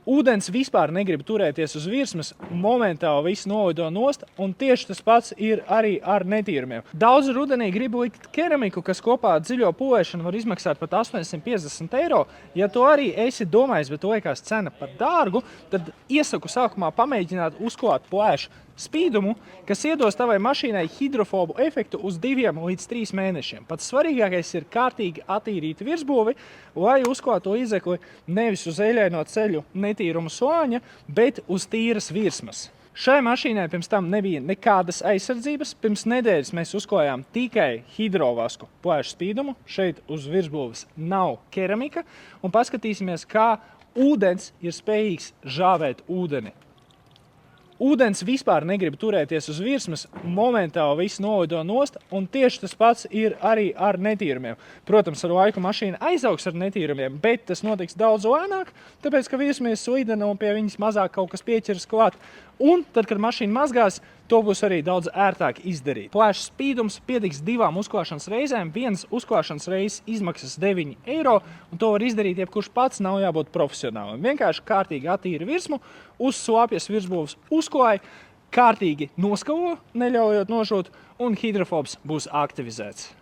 Ūdens vispār negrib turēties uz virsmas, momentāli visu novido nost, un tieši tas pats ir arī ar netīrumiem. Daudz rudenī grib likt keramiku, kas kopā ar dziļo pūvēšanu var izmaksāt pat 850 eiro. Ja tu arī esi domājis, bet tu liekas cena par dārgu, tad iesaku sākumā pamēģināt uzklāt plēšu spīdumu, kas iedos tavai mašīnai hidrofobu efektu uz 2 līdz 3 mēnešiem. Pats svarīgākais ir kārtīgi attīrīt virsbūvi, lai uzklāto izekli nevis uz eļaino ceļu netīrumu slāņa, bet uz tīras virsmas. Šai mašīnai pirms tam nebija nekādas aizsardzības. Pirms nedēļas mēs uzklājām tikai hidrovasku plēšu spīdumu. Šeit uz virsbūves nav keramika. Un paskatīsimies, kā ūdens ir spējīgs žāvēt ūdeni. Ūdens vispār negrib turēties uz virsmas, momentāli visu novido nost, un tieši tas pats ir arī ar netīrumiem. Protams, ar laiku mašīna aizaugs ar netīrumiem, bet tas notiks daudz lēnāk, tāpēc, ka virsma ir slidena un pie viņas mazāk kaut kas pieķeras klāt. Un tad, kad mašīna mazgās, to būs arī daudz ērtāk izdarīt. Plēšas spīdums pietiks 2 uzklāšanas reizēm. Vienas uzklāšanas reizes izmaksas 9 eiro, un to var izdarīt jebkurš pats, nav jābūt profesionālam. Vienkārši kārtīgi attīra virsmu, uz slāpjas virsbūves uzklāja, kārtīgi noskalo, neļaujot nožūt, un hidrofobs būs aktivizēts.